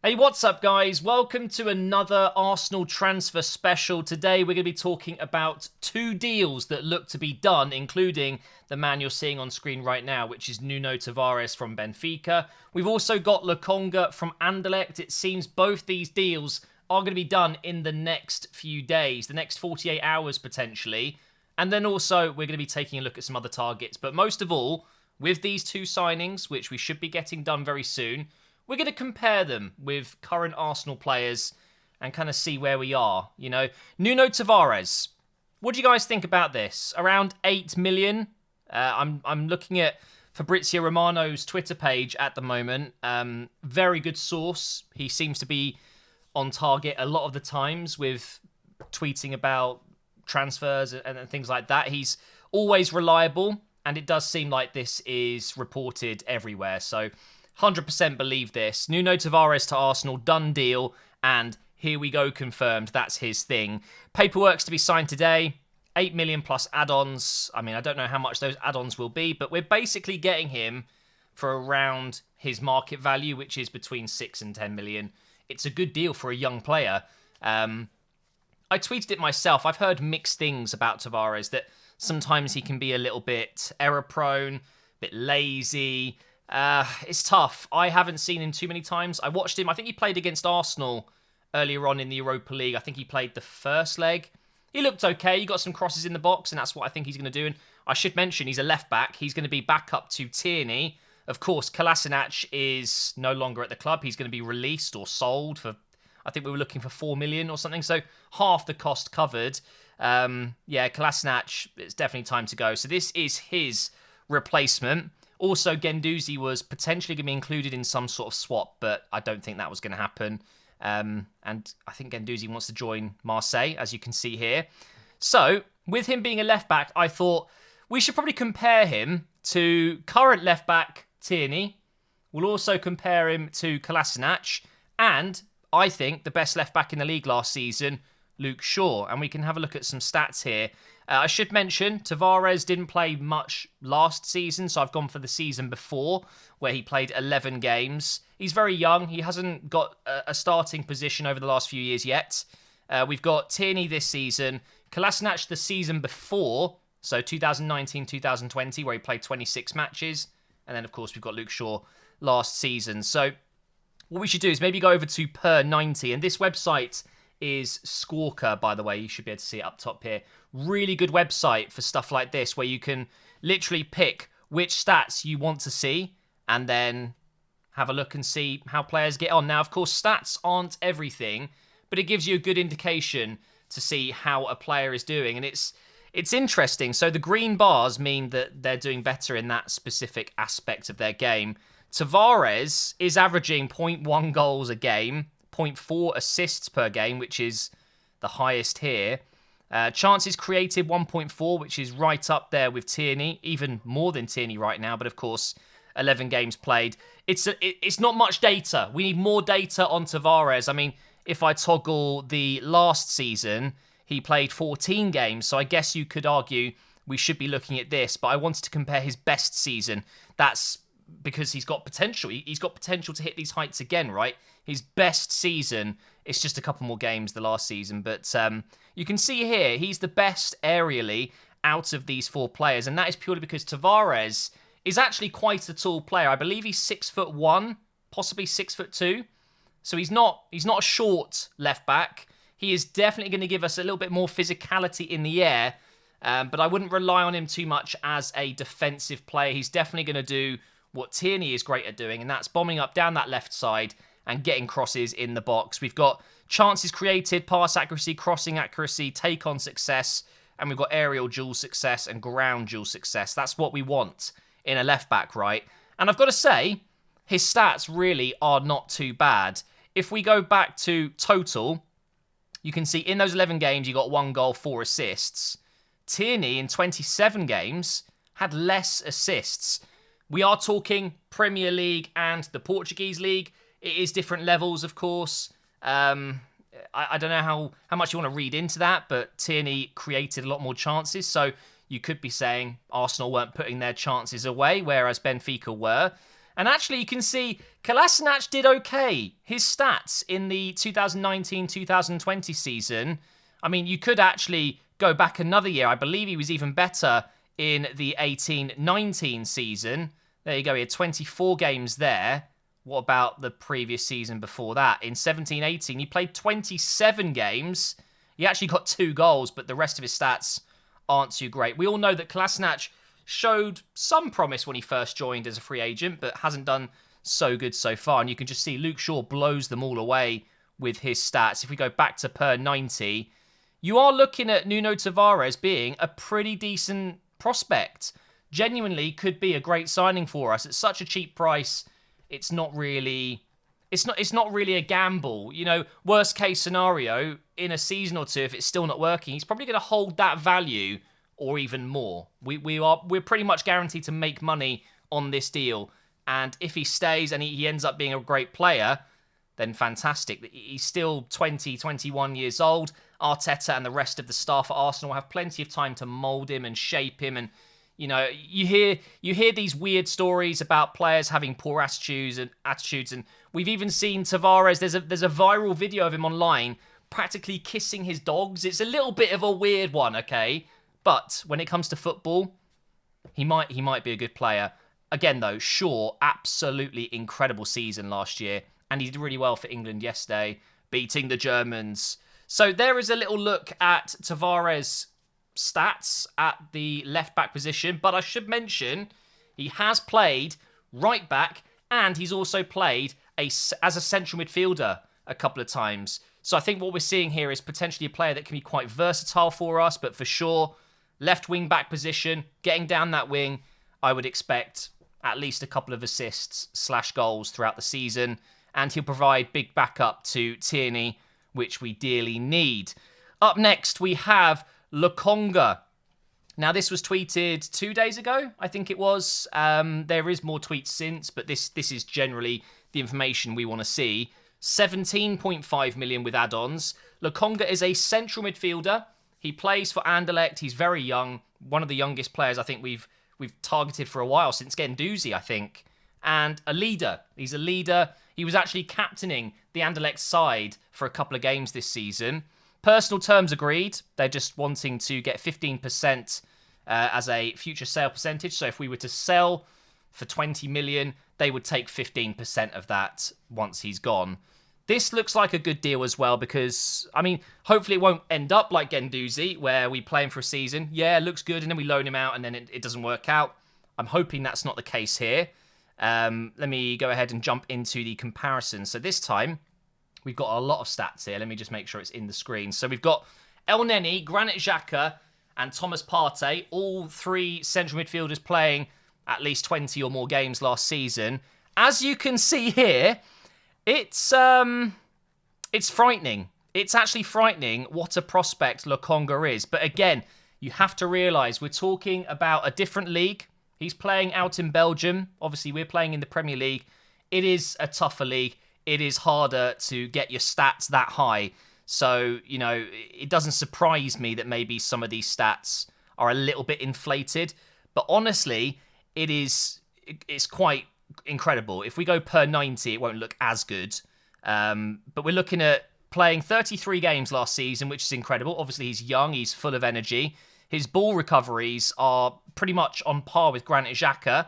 Hey, what's up, guys? Welcome to another Arsenal transfer special. Today, we're going to be talking about two deals that look to be done, including the man you're seeing on screen right now, which is Nuno Tavares from Benfica. We've also got Lokonga from Anderlecht. It seems both these deals are going to be done in the next few days, the next 48 hours potentially. And then also, we're going to be taking a look at some other targets. But most of all, with these two signings, which we should be getting done very soon, we're going to compare them with current Arsenal players and kind of see where we are. You know, Nuno Tavares. What do you guys think about this? Around 8 million. I'm looking at Fabrizio Romano's Twitter page at the moment. Very good source. He seems to be on target a lot of the times with tweeting about transfers and things like that. He's always reliable, and it does seem like this is reported everywhere. So 100% believe this. Nuno Tavares to Arsenal, done deal, and here we go, confirmed. That's his thing. Paperwork's to be signed today. 8 million plus add-ons. I mean, I don't know how much those add-ons will be, but we're basically getting him for around his market value, which is between 6 and 10 million. It's a good deal for a young player. I tweeted it myself. I've heard mixed things about Tavares, that sometimes he can be a little bit error-prone, a bit lazy. It's tough. I haven't seen him too many times. I watched him. I think he played against Arsenal earlier on in the Europa League. I think he played the first leg. He looked okay. He got some crosses in the box, and that's what I think he's going to do. And I should mention, he's a left-back. He's going to be back up to Tierney. Of course, Kolasinac is no longer at the club. He's going to be released or sold for, I think we were looking for 4 million or something. So half the cost covered. Kolasinac, it's definitely time to go. So this is his replacement. Also, Guendouzi was potentially going to be included in some sort of swap, but I don't think that was going to happen. And I think Guendouzi wants to join Marseille, as you can see here. So, with him being a left-back, I thought we should probably compare him to current left-back Tierney. We'll also compare him to Kolasinac. And I think the best left-back in the league last season, Luke Shaw. And we can have a look at some stats here. I should mention, Tavares didn't play much last season, so I've gone for the season before, where he played 11 games. He's very young. He hasn't got a starting position over the last few years yet. We've got Tierney this season, Kolasinac the season before, so 2019-2020, where he played 26 matches. And then, of course, we've got Luke Shaw last season. So what we should do is maybe go over to per 90, and this website is Squawker, by the way. You should be able to see it up top here. Really good website for stuff like this, where you can literally pick which stats you want to see and then have a look and see how players get on. Now, of course, stats aren't everything, but it gives you a good indication to see how a player is doing. And it's interesting. So the green bars mean that they're doing better in that specific aspect of their game. Tavares is averaging 0.1 goals a game, 0.4 assists per game, which is the highest here. Chances created 1.4, which is right up there with Tierney, even more than Tierney right now. But of course, 11 games played. It's not much data. We need more data on Tavares. I mean, if I toggle the last season, he played 14 games. So I guess you could argue we should be looking at this. But I wanted to compare his best season. That's because he's got potential. He's got potential to hit these heights again, right? His best season, it's just a couple more games the last season. But you can see here, he's the best aerially out of these four players. And that is purely because Tavares is actually quite a tall player. I believe he's 6'1", possibly 6'2". So he's not a short left back. He is definitely going to give us a little bit more physicality in the air. But I wouldn't rely on him too much as a defensive player. He's definitely going to do what Tierney is great at doing, and that's bombing up down that left side and getting crosses in the box. We've got chances created, pass accuracy, crossing accuracy, take-on success, and we've got aerial duel success and ground duel success. That's what we want in a left-back, right? And I've got to say, his stats really are not too bad. If we go back to total, you can see in those 11 games, you got 1 goal, 4 assists. Tierney, in 27 games, had less assists. We are talking Premier League and the Portuguese League. It is different levels, of course. I don't know how much you want to read into that, but Tierney created a lot more chances. So you could be saying Arsenal weren't putting their chances away, whereas Benfica were. And actually, you can see Kolasinac did okay. His stats in the 2019-2020 season, I mean, you could actually go back another year. I believe he was even better in the 18-19 season. There you go, he had 24 games there. What about the previous season before that? In 17-18, he played 27 games. He actually got 2 goals, but the rest of his stats aren't too great. We all know that Kolasinac showed some promise when he first joined as a free agent, but hasn't done so good so far. And you can just see Luke Shaw blows them all away with his stats. If we go back to per 90, you are looking at Nuno Tavares being a pretty decent prospect. Genuinely could be a great signing for us. At such a cheap price, it's not really a gamble. You know, worst case scenario, in a season or two, if it's still not working, he's probably going to hold that value or even more. We're pretty much guaranteed to make money on this deal. And if he stays and he ends up being a great player, then fantastic. He's still 20, 21 years old. Arteta and the rest of the staff at Arsenal have plenty of time to mould him and shape him. And, you know, you hear these weird stories about players having poor attitudes, and we've even seen Tavares. There's a viral video of him online practically kissing his dogs. It's a little bit of a weird one, okay? But when it comes to football, he might be a good player. Again, though, Shaw, absolutely incredible season last year. And he did really well for England yesterday, beating the Germans. So there is a little look at Tavares' stats at the left-back position. But I should mention, he has played right-back, and he's also played as a central midfielder a couple of times. So I think what we're seeing here is potentially a player that can be quite versatile for us. But for sure, left wing-back position, getting down that wing, I would expect at least a couple of assists / goals throughout the season. And he'll provide big backup to Tierney, which we dearly need. Up next, we have Lokonga. Now, this was tweeted 2 days ago, I think it was. There is more tweets since, but this is generally the information we want to see. 17.5 million with add-ons. Lokonga is a central midfielder. He plays for Anderlecht. He's very young. One of the youngest players I think we've targeted for a while, since Guendouzi, I think. And a leader. He's a leader. He was actually captaining the Anderlecht side for a couple of games this season. Personal terms agreed. They're just wanting to get 15% as a future sale percentage. So if we were to sell for 20 million, they would take 15% of that once he's gone. This looks like a good deal as well because, I mean, hopefully it won't end up like Guendouzi, where we play him for a season. Yeah, it looks good, and then we loan him out, and then it doesn't work out. I'm hoping that's not the case here. Let me go ahead and jump into the comparison. So this time, we've got a lot of stats here. Let me just make sure it's in the screen. So we've got El Neni, Granit Xhaka, and Thomas Partey, all 3 central midfielders playing at least 20 or more games last season. As you can see here, it's frightening. It's actually frightening what a prospect Lokonga is. But again, you have to realise we're talking about a different league. He's playing out in Belgium. Obviously, we're playing in the Premier League. It is a tougher league. It is harder to get your stats that high. So, you know, it doesn't surprise me that maybe some of these stats are a little bit inflated. But honestly, it's quite incredible. If we go per 90, it won't look as good. But we're looking at playing 33 games last season, which is incredible. Obviously, he's young. He's full of energy. His ball recoveries are pretty much on par with Granit Xhaka.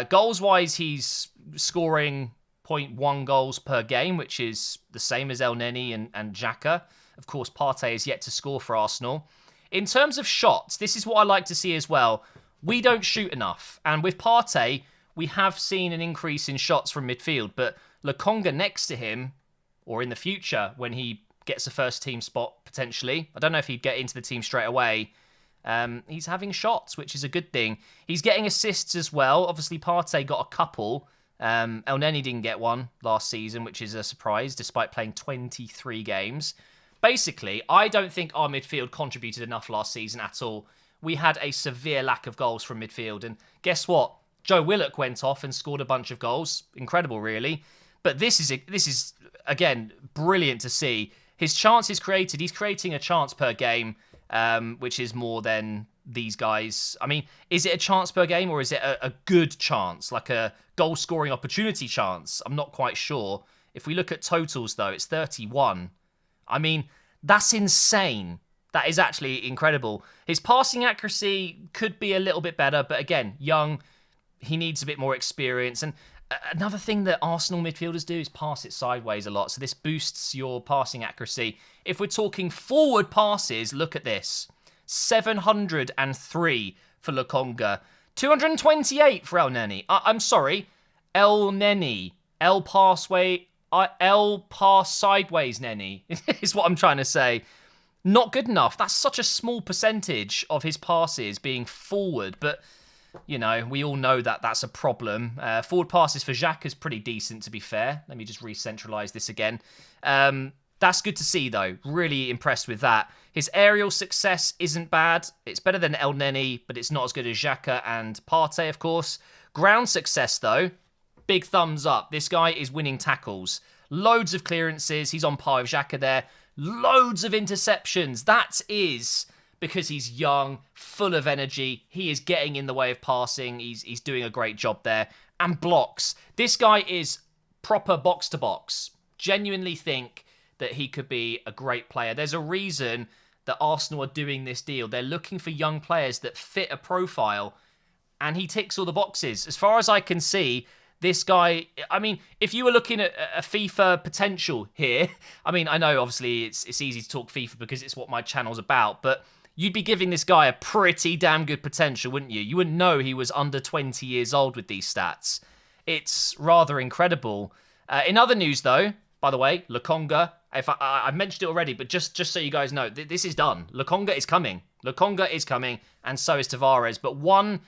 Goals-wise, he's scoring 0.1 goals per game, which is the same as El Neni and Xhaka. Of course, Partey is yet to score for Arsenal. In terms of shots, this is what I like to see as well. We don't shoot enough. And with Partey, we have seen an increase in shots from midfield. But Lokonga next to him, or in the future, when he gets a first-team spot, potentially. I don't know if he'd get into the team straight away. He's having shots, which is a good thing. He's getting assists as well. Obviously, Partey got a couple. El Neni didn't get one last season, which is a surprise, despite playing 23 games. Basically, I don't think our midfield contributed enough last season at all. We had a severe lack of goals from midfield. And guess what? Joe Willock went off and scored a bunch of goals. Incredible, really. But this is again, brilliant to see. His chances created, he's creating a chance per game, which is more than these guys. I mean, is it a chance per game or is it a good chance, like a goal-scoring opportunity chance? I'm not quite sure. If we look at totals, though, it's 31. I mean, that's insane. That is actually incredible. His passing accuracy could be a little bit better, but again, young, he needs a bit more experience. And another thing that Arsenal midfielders do is pass it sideways a lot, so this boosts your passing accuracy. If we're talking forward passes, look at this. 703 for Lokonga. 228 for El Neni. I'm sorry, El Neni. El pass sideways Neni is what I'm trying to say. Not good enough. That's such a small percentage of his passes being forward, but you know, we all know that that's a problem. Forward passes for Xhaka is pretty decent, to be fair. Let me just re-centralise this again. That's good to see, though. Really impressed with that. His aerial success isn't bad. It's better than El Neni, but it's not as good as Xhaka and Partey, of course. Ground success, though, big thumbs up. This guy is winning tackles. Loads of clearances. He's on par with Xhaka there. Loads of interceptions. That is because he's young, full of energy. He is getting in the way of passing. He's doing a great job there. And blocks. This guy is proper box-to-box. Genuinely think that he could be a great player. There's a reason that Arsenal are doing this deal. They're looking for young players that fit a profile, and he ticks all the boxes. As far as I can see, this guy, I mean, if you were looking at a FIFA potential here, I mean, I know obviously it's easy to talk FIFA because it's what my channel's about, but you'd be giving this guy a pretty damn good potential, wouldn't you? You wouldn't know he was under 20 years old with these stats. It's rather incredible. In other news, though, by the way, Lokonga, I mentioned it already, but just so you guys know, this is done. Lokonga is coming. Lokonga is coming, and so is Tavares. But one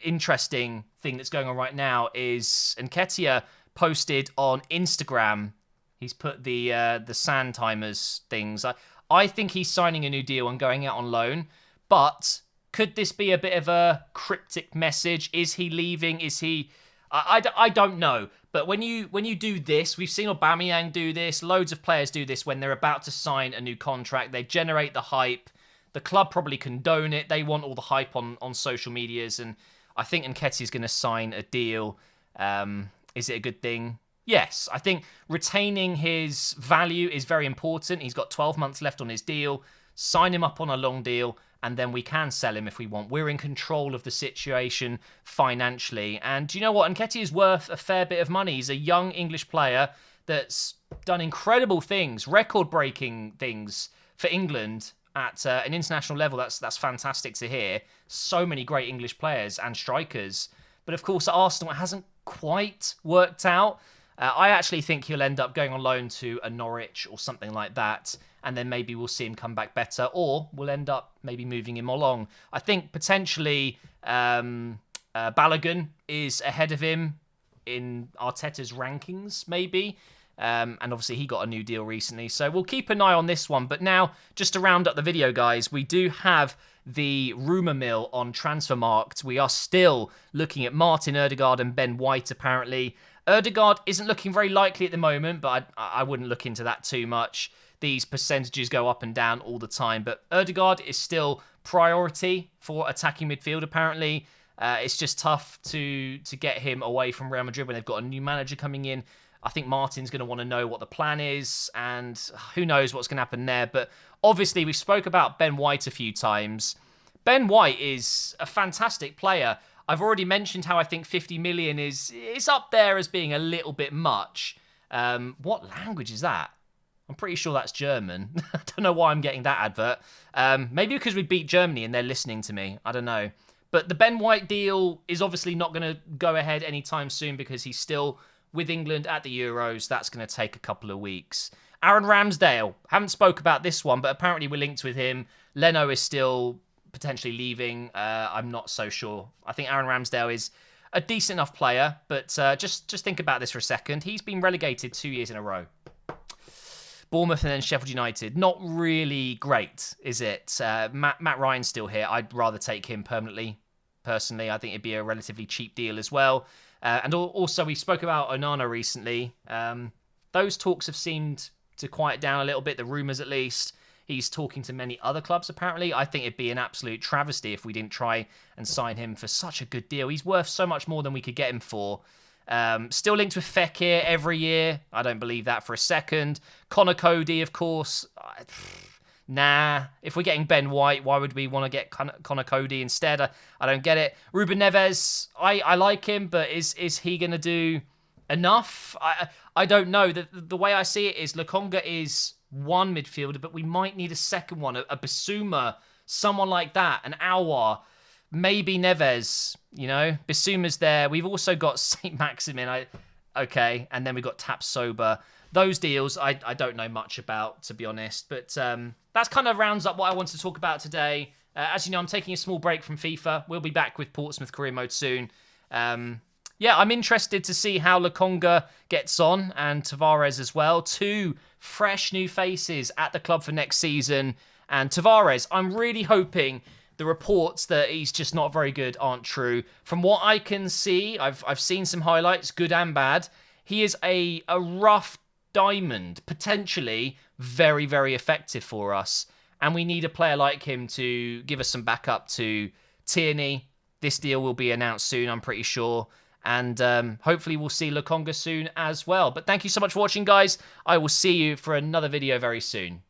interesting thing that's going on right now is Nketiah posted on Instagram. He's put the sand timers things. I think he's signing a new deal and going out on loan. But could this be a bit of a cryptic message? Is he leaving? Is he... I don't know. But when you do this, we've seen Aubameyang do this. Loads of players do this when they're about to sign a new contract. They generate the hype. The club probably condone it. They want all the hype on social medias. And I think Nketiah is going to sign a deal. Is it a good thing? Yes. I think retaining his value is very important. He's got 12 months left on his deal. Sign him up on a long deal, and then we can sell him if we want. We're in control of the situation financially. And do you know what? Nketiah is worth a fair bit of money. He's a young English player that's done incredible things, record-breaking things for England at an international level. That's fantastic to hear. So many great English players and strikers. But of course, at Arsenal, it hasn't quite worked out. I actually think he'll end up going on loan to a Norwich or something like that. And then maybe we'll see him come back better, or we'll end up maybe moving him along. I think potentially Balogun is ahead of him in Arteta's rankings, maybe. And obviously he got a new deal recently. So we'll keep an eye on this one. But now, just to round up the video, guys, we do have the rumour mill on Transfermarkt. We are still looking at Martin Ødegaard and Ben White, apparently. Ødegaard isn't looking very likely at the moment, but I wouldn't look into that too much. These percentages go up and down all the time. But Ødegaard is still priority for attacking midfield, apparently. It's just tough to get him away from Real Madrid when they've got a new manager coming in. I think Martin's going to want to know what the plan is, and who knows what's going to happen there. But obviously, we spoke about Ben White a few times. Ben White is a fantastic player. I've already mentioned how I think 50 million is up there as being a little bit much. What language is that? I'm pretty sure that's German. I don't know why I'm getting that advert. Maybe because we beat Germany and they're listening to me. I don't know. But the Ben White deal is obviously not going to go ahead anytime soon because he's still with England at the Euros. That's going to take a couple of weeks. Aaron Ramsdale. Haven't spoke about this one, but apparently we're linked with him. Leno is still potentially leaving. I'm not so sure. I think Aaron Ramsdale is a decent enough player, but just think about this for a second. He's been relegated 2 years in a row. Bournemouth and then Sheffield United. Not really great, is it? Matt Ryan's still here. I'd rather take him permanently, personally. I think it'd be a relatively cheap deal as well. And also, we spoke about Onana recently. Those talks have seemed to quiet down a little bit, the rumours at least. He's talking to many other clubs, apparently. I think it'd be an absolute travesty if we didn't try and sign him for such a good deal. He's worth so much more than we could get him for. Still linked with Fekir every year. I don't believe that for a second. Connor Cody, of course. Nah. If we're getting Ben White, why would we want to get Connor Cody instead? I don't get it. Ruben Neves, I like him, but is he going to do enough? I don't know. The way I see it is Lokonga is one midfielder, but we might need a second one. A Bissouma, someone like that. An Aouar. Maybe Neves, you know. Bissouma's there. We've also got St. Maximin. Okay, and then we've got Tapsoba. Those deals I don't know much about, to be honest. But that's kind of rounds up what I wanted to talk about today. As you know, I'm taking a small break from FIFA. We'll be back with Portsmouth Career Mode soon. Yeah, I'm interested to see how Lokonga gets on, and Tavares as well. 2 fresh new faces at the club for next season. And Tavares, I'm really hoping the reports that he's just not very good aren't true. From what I can see, I've seen some highlights, good and bad. He is a rough diamond, potentially very, very effective for us. And we need a player like him to give us some backup to Tierney. This deal will be announced soon, I'm pretty sure. And hopefully we'll see Lokonga soon as well. But thank you so much for watching, guys. I will see you for another video very soon.